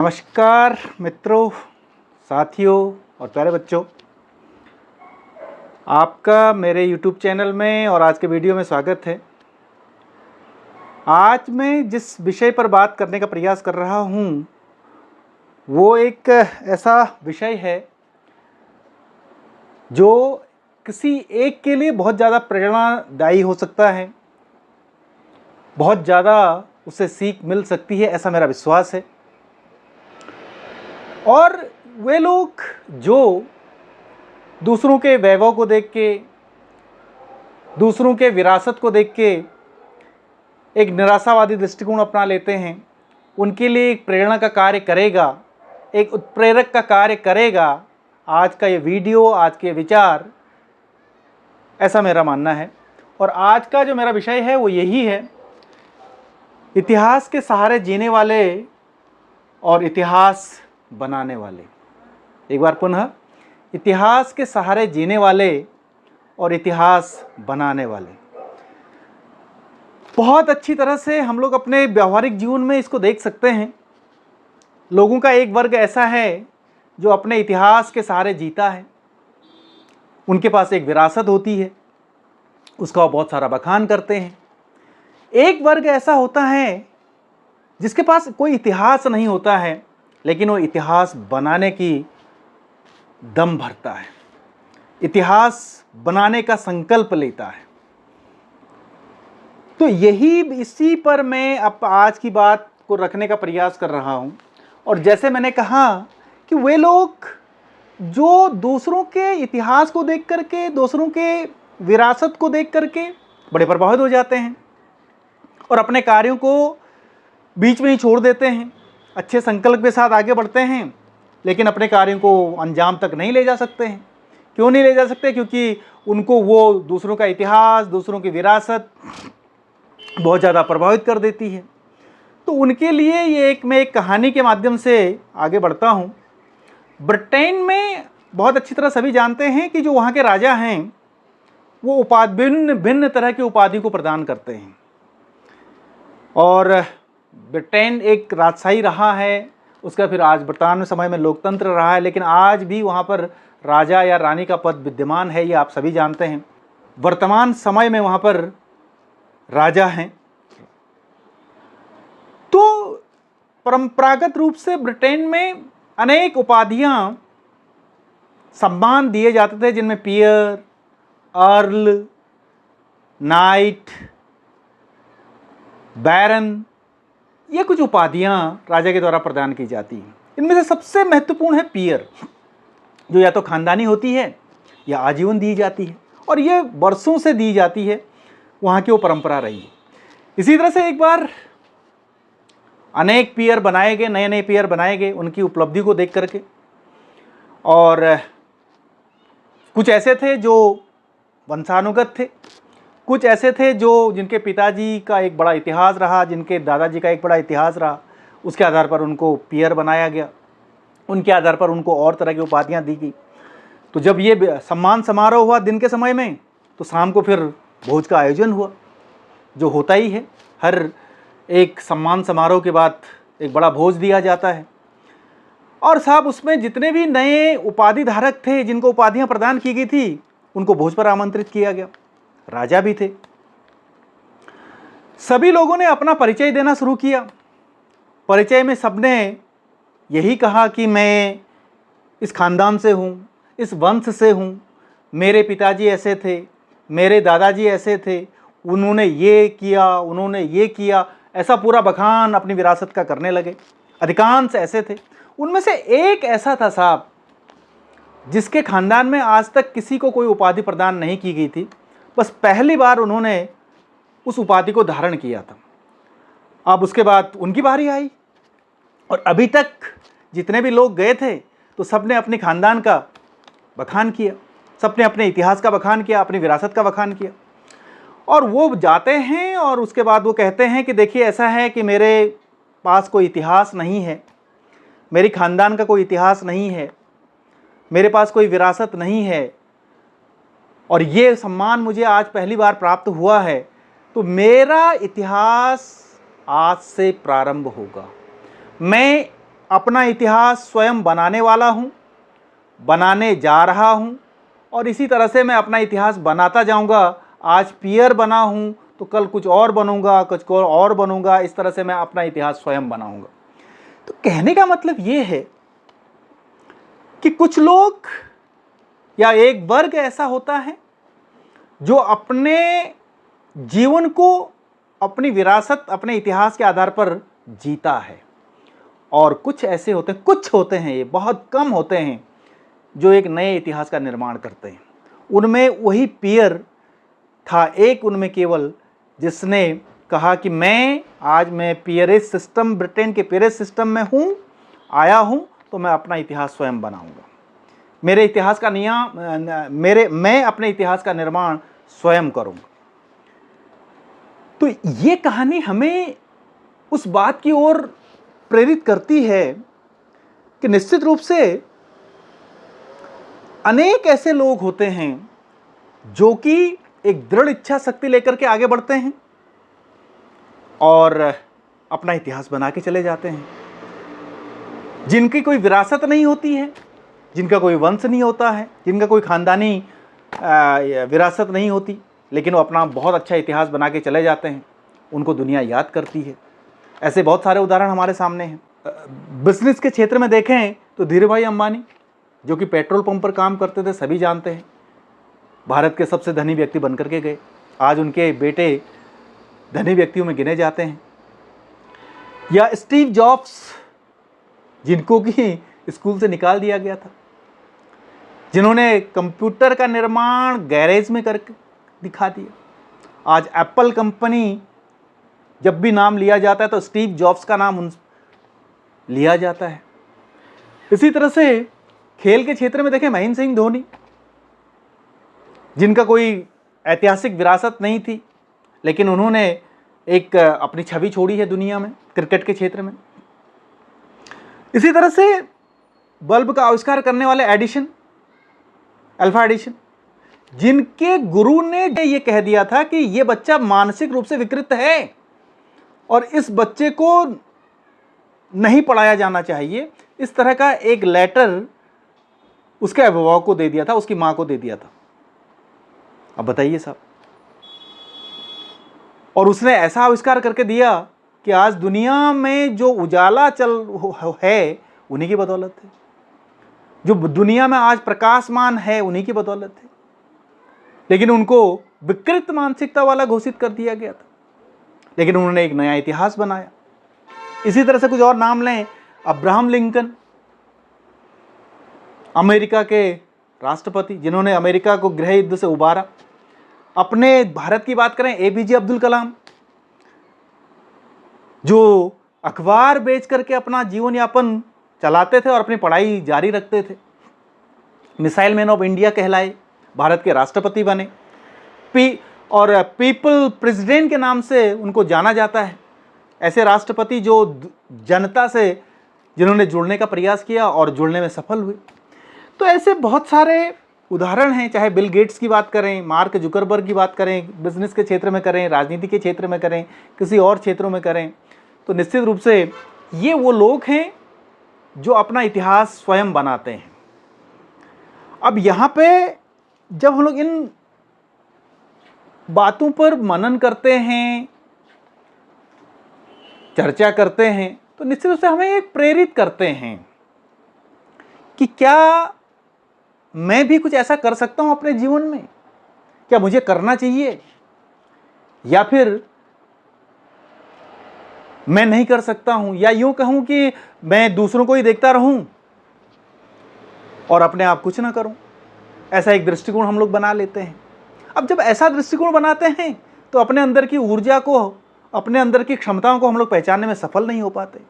नमस्कार मित्रों, साथियों और प्यारे बच्चों, आपका मेरे YouTube चैनल में और आज के वीडियो में स्वागत है। आज मैं जिस विषय पर बात करने का प्रयास कर रहा हूँ वो एक ऐसा विषय है जो किसी एक के लिए बहुत ज़्यादा प्रेरणादायी हो सकता है, बहुत ज़्यादा उसे सीख मिल सकती है, ऐसा मेरा विश्वास है। और वे लोग जो दूसरों के वैभव को देख के, दूसरों के विरासत को देख के एक निराशावादी दृष्टिकोण अपना लेते हैं, उनके लिए एक प्रेरणा का कार्य करेगा, एक उत्प्रेरक का कार्य करेगा आज का ये वीडियो, आज के विचार, ऐसा मेरा मानना है। और आज का जो मेरा विषय है वो यही है, इतिहास के सहारे जीने वाले और इतिहास बनाने वाले। एक बार पुनः, इतिहास के सहारे जीने वाले और इतिहास बनाने वाले। बहुत अच्छी तरह से हम लोग अपने व्यवहारिक जीवन में इसको देख सकते हैं। लोगों का एक वर्ग ऐसा है जो अपने इतिहास के सहारे जीता है, उनके पास एक विरासत होती है, उसका वो बहुत सारा बखान करते हैं। एक वर्ग ऐसा होता है जिसके पास कोई इतिहास नहीं होता है, लेकिन वो इतिहास बनाने की दम भरता है, इतिहास बनाने का संकल्प लेता है। तो इसी पर मैं अब आज की बात को रखने का प्रयास कर रहा हूँ। और जैसे मैंने कहा कि वे लोग जो दूसरों के इतिहास को देख करके, दूसरों के विरासत को देख करके बड़े प्रभावित हो जाते हैं और अपने कार्यों को बीच में ही छोड़ देते हैं, अच्छे संकल्प के साथ आगे बढ़ते हैं, लेकिन अपने कार्यों को अंजाम तक नहीं ले जा सकते हैं। क्यों नहीं ले जा सकते? क्योंकि उनको वो दूसरों का इतिहास, दूसरों की विरासत बहुत ज़्यादा प्रभावित कर देती है। तो उनके लिए ये मैं एक कहानी के माध्यम से आगे बढ़ता हूँ। ब्रिटेन में बहुत अच्छी तरह सभी जानते हैं कि जो वहाँ के राजा हैं वो भिन्न भिन्न तरह की उपाधि को प्रदान करते हैं। और ब्रिटेन एक राजशाही रहा है, उसका फिर आज वर्तमान समय में लोकतंत्र रहा है, लेकिन आज भी वहाँ पर राजा या रानी का पद विद्यमान है, ये आप सभी जानते हैं। वर्तमान समय में वहाँ पर राजा हैं। तो परंपरागत रूप से ब्रिटेन में अनेक उपाधियाँ, सम्मान दिए जाते थे, जिनमें पियर, अर्ल, नाइट, बैरन, ये कुछ उपाधियां राजा के द्वारा प्रदान की जाती हैं। इनमें से सबसे महत्वपूर्ण है पियर, जो या तो खानदानी होती है या आजीवन दी जाती है, और ये वर्षों से दी जाती है, वहाँ की वो परंपरा रही है। इसी तरह से एक बार अनेक पियर बनाए गए, नए नए पियर बनाए गए उनकी उपलब्धि को देख करके। और कुछ ऐसे थे जो वंशानुगत थे, कुछ ऐसे थे जिनके पिताजी का एक बड़ा इतिहास रहा, जिनके दादाजी का एक बड़ा इतिहास रहा, उसके आधार पर उनको पियर बनाया गया, उनके आधार पर उनको और तरह की उपाधियाँ दी गई। तो जब ये सम्मान समारोह हुआ दिन के समय में, तो शाम को फिर भोज का आयोजन हुआ, जो होता ही है, हर एक सम्मान समारोह के बाद एक बड़ा भोज दिया जाता है। और साहब उसमें जितने भी नए उपाधि धारक थे, जिनको उपाधियाँ प्रदान की गई थी, उनको भोज पर आमंत्रित किया गया। राजा भी थे। सभी लोगों ने अपना परिचय देना शुरू किया। परिचय में सबने यही कहा कि मैं इस खानदान से हूँ, इस वंश से हूँ, मेरे पिताजी ऐसे थे, मेरे दादाजी ऐसे थे, उन्होंने ये किया, उन्होंने ये किया, ऐसा पूरा बखान अपनी विरासत का करने लगे। अधिकांश ऐसे थे। उनमें से एक ऐसा था साहब, जिसके खानदान में आज तक किसी को कोई उपाधि प्रदान नहीं की गई थी, बस पहली बार उन्होंने उस उपाधि को धारण किया था। अब उसके बाद उनकी बारी आई, और अभी तक जितने भी लोग गए थे तो सबने अपने खानदान का बखान किया, सबने अपने इतिहास का बखान किया, अपनी विरासत का बखान किया। और वो जाते हैं और उसके बाद वो कहते हैं कि देखिए ऐसा है कि मेरे पास कोई इतिहास नहीं है, मेरी खानदान का कोई इतिहास नहीं है, मेरे पास कोई विरासत नहीं है, और ये सम्मान मुझे आज पहली बार प्राप्त हुआ है, तो मेरा इतिहास आज से प्रारंभ होगा। मैं अपना इतिहास स्वयं बनाने वाला हूँ, बनाने जा रहा हूँ, और इसी तरह से मैं अपना इतिहास बनाता जाऊँगा। आज पियर बना हूँ तो कल कुछ और बनूँगा, कुछ और बनूँगा। इस तरह से मैं अपना इतिहास स्वयं बनाऊँगा। तो कहने का मतलब ये है कि कुछ लोग या एक वर्ग ऐसा होता है जो अपने जीवन को अपनी विरासत, अपने इतिहास के आधार पर जीता है, और कुछ ऐसे होते हैं, कुछ होते हैं, ये बहुत कम होते हैं, जो एक नए इतिहास का निर्माण करते हैं। उनमें वही पियर था, एक उनमें केवल, जिसने कहा कि मैं पियरेज सिस्टम, ब्रिटेन के पियरेज सिस्टम में हूँ, आया हूँ, तो मैं अपना इतिहास स्वयं बनाऊंगा। मेरे इतिहास का मैं अपने इतिहास का निर्माण स्वयं करूंगा। तो ये कहानी हमें उस बात की ओर प्रेरित करती है कि निश्चित रूप से अनेक ऐसे लोग होते हैं जो कि एक दृढ़ इच्छा शक्ति लेकर के आगे बढ़ते हैं और अपना इतिहास बना के चले जाते हैं, जिनकी कोई विरासत नहीं होती है, जिनका कोई वंश नहीं होता है, जिनका कोई खानदानी विरासत नहीं होती, लेकिन वो अपना बहुत अच्छा इतिहास बना के चले जाते हैं। उनको दुनिया याद करती है। ऐसे बहुत सारे उदाहरण हमारे सामने हैं। बिजनेस के क्षेत्र में देखें तो धीरू भाई अंबानी, जो कि पेट्रोल पंप पर काम करते थे, सभी जानते हैं, भारत के सबसे धनी व्यक्ति बनकर के गए। आज उनके बेटे धनी व्यक्तियों में गिने जाते हैं। या स्टीव जॉब्स, जिनको कि स्कूल से निकाल दिया गया था, जिन्होंने कंप्यूटर का निर्माण गैरेज में करके दिखा दिया। आज एप्पल कंपनी जब भी नाम लिया जाता है तो स्टीव जॉब्स का नाम लिया जाता है। इसी तरह से खेल के क्षेत्र में देखें, महेंद्र सिंह धोनी, जिनका कोई ऐतिहासिक विरासत नहीं थी, लेकिन उन्होंने एक अपनी छवि छोड़ी है दुनिया में, क्रिकेट के क्षेत्र में। इसी तरह से बल्ब का आविष्कार करने वाले एडिसन, अल्फा एडिसन, जिनके गुरु ने ये कह दिया था कि ये बच्चा मानसिक रूप से विकृत है और इस बच्चे को नहीं पढ़ाया जाना चाहिए, इस तरह का एक लेटर उसके अभिभावक को दे दिया था, उसकी मां को दे दिया था। अब बताइए साहब, और उसने ऐसा आविष्कार करके दिया कि आज दुनिया में जो उजाला है उन्हीं की बदौलत है, जो दुनिया में आज प्रकाशमान है उन्हीं की बदौलत है। लेकिन उनको विकृत मानसिकता वाला घोषित कर दिया गया था, लेकिन उन्होंने एक नया इतिहास बनाया। इसी तरह से कुछ और नाम लें, अब्राहम लिंकन, अमेरिका के राष्ट्रपति, जिन्होंने अमेरिका को गृह युद्ध से उबारा। अपने भारत की बात करें, एपीजे अब्दुल कलाम, जो अखबार बेच करके अपना जीवन यापन चलाते थे और अपनी पढ़ाई जारी रखते थे। मिसाइल मैन ऑफ इंडिया कहलाए, भारत के राष्ट्रपति बने, और पीपल प्रेसिडेंट के नाम से उनको जाना जाता है। ऐसे राष्ट्रपति जो जनता से जिन्होंने जुड़ने का प्रयास किया और जुड़ने में सफल हुए। तो ऐसे बहुत सारे उदाहरण हैं, चाहे बिल गेट्स की बात करें, मार्क जुकरबर्ग की बात करें, बिजनेस के क्षेत्र में करें, राजनीति के क्षेत्र में करें, किसी और क्षेत्रों में करें, तो निश्चित रूप से ये वो लोग हैं जो अपना इतिहास स्वयं बनाते हैं। अब यहाँ पे जब हम लोग इन बातों पर मनन करते हैं, चर्चा करते हैं, तो निश्चित रूप से हमें एक प्रेरित करते हैं कि क्या मैं भी कुछ ऐसा कर सकता हूं अपने जीवन में, क्या मुझे करना चाहिए, या फिर मैं नहीं कर सकता हूं, या यूं कहूं कि मैं दूसरों को ही देखता रहूं और अपने आप कुछ ना करूं। ऐसा एक दृष्टिकोण हम लोग बना लेते हैं। अब जब ऐसा दृष्टिकोण बनाते हैं तो अपने अंदर की ऊर्जा को, अपने अंदर की क्षमताओं को हम लोग पहचानने में सफल नहीं हो पाते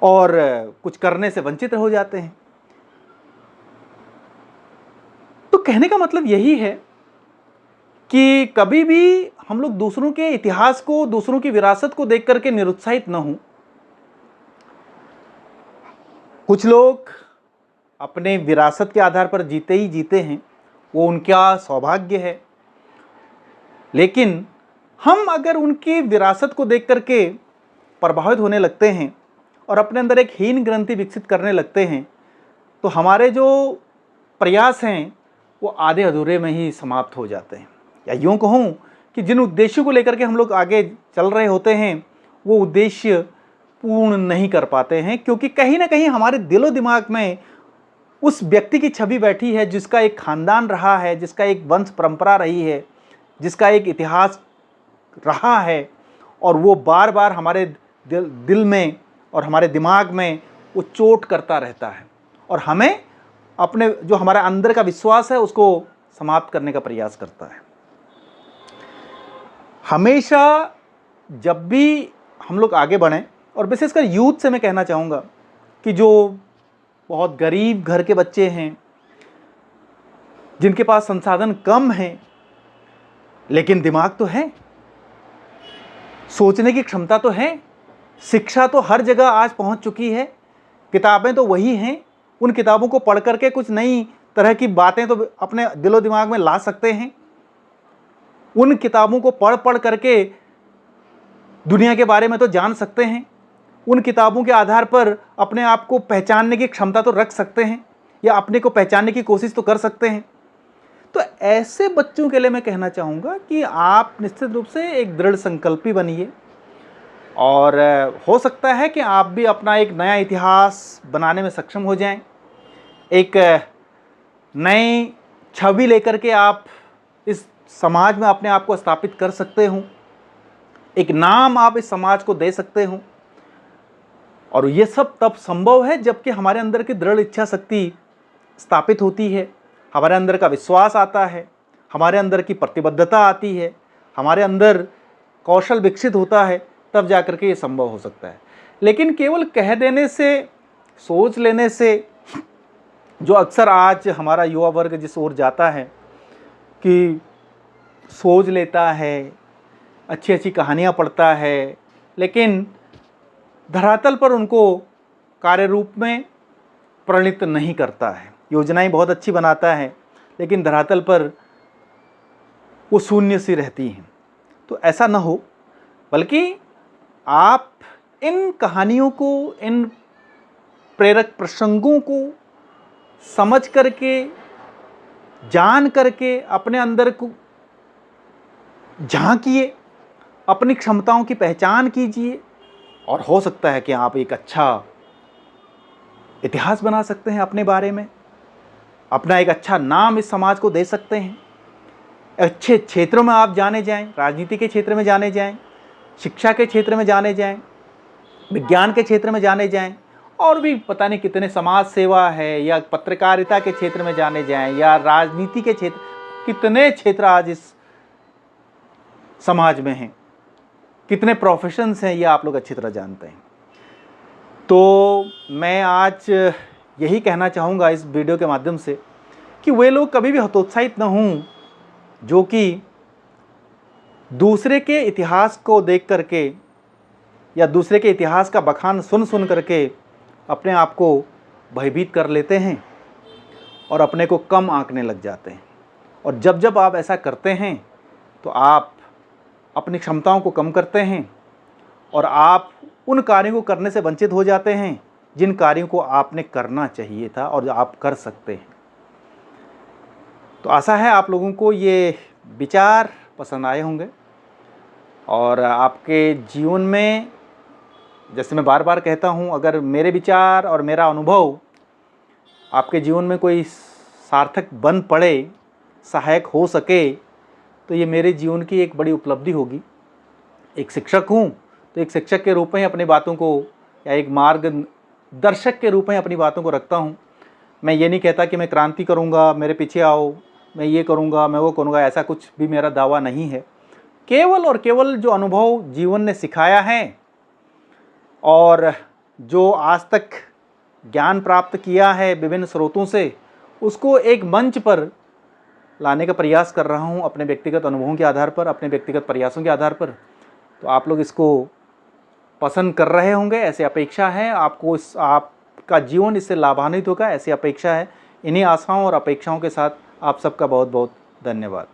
और कुछ करने से वंचित हो जाते हैं। तो कहने का मतलब यही है कि कभी भी हम लोग दूसरों के इतिहास को, दूसरों की विरासत को देख करके निरुत्साहित न हों। कुछ लोग अपने विरासत के आधार पर जीते ही जीते हैं, वो उनका सौभाग्य है, लेकिन हम अगर उनकी विरासत को देख करके प्रभावित होने लगते हैं और अपने अंदर एक हीन ग्रंथि विकसित करने लगते हैं, तो हमारे जो प्रयास हैं वो आधे अधूरे में ही समाप्त हो जाते हैं। या यूँ कहूँ कि जिन उद्देश्यों को लेकर के हम लोग आगे चल रहे होते हैं वो उद्देश्य पूर्ण नहीं कर पाते हैं, क्योंकि कहीं ना कहीं हमारे दिलो दिमाग में उस व्यक्ति की छवि बैठी है जिसका एक खानदान रहा है, जिसका एक वंश परंपरा रही है, जिसका एक इतिहास रहा है, और वो बार बार हमारे दिल में और हमारे दिमाग में वो चोट करता रहता है, और हमें अपने जो हमारा अंदर का विश्वास है उसको समाप्त करने का प्रयास करता है। हमेशा जब भी हम लोग आगे बढ़ें, और विशेषकर यूथ से मैं कहना चाहूँगा कि जो बहुत गरीब घर के बच्चे हैं, जिनके पास संसाधन कम हैं लेकिन दिमाग तो है, सोचने की क्षमता तो है, शिक्षा तो हर जगह आज पहुंच चुकी है, किताबें तो वही हैं, उन किताबों को पढ़ करके कुछ नई तरह की बातें तो अपने दिलो दिमाग में ला सकते हैं। उन किताबों को पढ़ पढ़ करके दुनिया के बारे में तो जान सकते हैं। उन किताबों के आधार पर अपने आप को पहचानने की क्षमता तो रख सकते हैं, या अपने को पहचानने की कोशिश तो कर सकते हैं। तो ऐसे बच्चों के लिए मैं कहना चाहूँगा कि आप निश्चित रूप से एक दृढ़ संकल्पी बनिए, और हो सकता है कि आप भी अपना एक नया इतिहास बनाने में सक्षम हो जाएं। एक नई छवि लेकर के आप इस समाज में अपने आप को स्थापित कर सकते हो, एक नाम आप इस समाज को दे सकते हो। और ये सब तब संभव है जबकि हमारे अंदर की दृढ़ इच्छा शक्ति स्थापित होती है, हमारे अंदर का विश्वास आता है, हमारे अंदर की प्रतिबद्धता आती है, हमारे अंदर कौशल विकसित होता है, तब जाकर के ये संभव हो सकता है। लेकिन केवल कह देने से, सोच लेने से, जो अक्सर आज हमारा युवा वर्ग जिस ओर जाता है कि सोच लेता है, अच्छी अच्छी कहानियाँ पढ़ता है, लेकिन धरातल पर उनको कार्य रूप में परिणित नहीं करता है। योजनाएं बहुत अच्छी बनाता है लेकिन धरातल पर वो शून्य सी रहती हैं। तो ऐसा न हो, बल्कि आप इन कहानियों को, इन प्रेरक प्रसंगों को समझ करके, जान करके अपने अंदर को झांकिए, अपनी क्षमताओं की पहचान कीजिए, और हो सकता है कि आप एक अच्छा इतिहास बना सकते हैं अपने बारे में, अपना एक अच्छा नाम इस समाज को दे सकते हैं। अच्छे क्षेत्रों में आप जाने जाएं, राजनीति के क्षेत्र में जाने जाएं, शिक्षा के क्षेत्र में जाने जाएं, विज्ञान के क्षेत्र में जाने जाएं, और भी पता नहीं कितने समाज सेवा है, या पत्रकारिता के क्षेत्र में जाने जाएं, या राजनीति के क्षेत्र, कितने क्षेत्र आज इस समाज में हैं, कितने प्रोफेशंस हैं, ये आप लोग अच्छी तरह जानते हैं। तो मैं आज यही कहना चाहूँगा इस वीडियो के माध्यम से कि वे लोग कभी भी हतोत्साहित न हों जो कि दूसरे के इतिहास को देख करके या दूसरे के इतिहास का बखान सुन सुन करके अपने आप को भयभीत कर लेते हैं और अपने को कम आंकने लग जाते हैं। और जब जब आप ऐसा करते हैं तो आप अपनी क्षमताओं को कम करते हैं और आप उन कार्यों को करने से वंचित हो जाते हैं जिन कार्यों को आपने करना चाहिए था और आप कर सकते हैं। तो आशा है आप लोगों को ये विचार पसंद आए होंगे और आपके जीवन में, जैसे मैं बार बार कहता हूँ, अगर मेरे विचार और मेरा अनुभव आपके जीवन में कोई सार्थक बन पड़े, सहायक हो सके, तो ये मेरे जीवन की एक बड़ी उपलब्धि होगी। एक शिक्षक हूँ तो एक शिक्षक के रूप में अपनी बातों को, या एक मार्गदर्शक के रूप में अपनी बातों को रखता हूँ। मैं ये नहीं कहता कि मैं क्रांति करूँगा, मेरे पीछे आओ, मैं ये करूँगा, मैं वो करूँगा, ऐसा कुछ भी मेरा दावा नहीं है। केवल और केवल जो अनुभव जीवन ने सिखाया है और जो आज तक ज्ञान प्राप्त किया है विभिन्न स्रोतों से, उसको एक मंच पर लाने का प्रयास कर रहा हूँ अपने व्यक्तिगत अनुभवों के आधार पर, अपने व्यक्तिगत प्रयासों के आधार पर। तो आप लोग इसको पसंद कर रहे होंगे, ऐसी अपेक्षा है। आपको आपका जीवन इससे लाभान्वित होगा, ऐसी अपेक्षा है। इन्हीं आशाओं और अपेक्षाओं के साथ आप सबका बहुत बहुत धन्यवाद।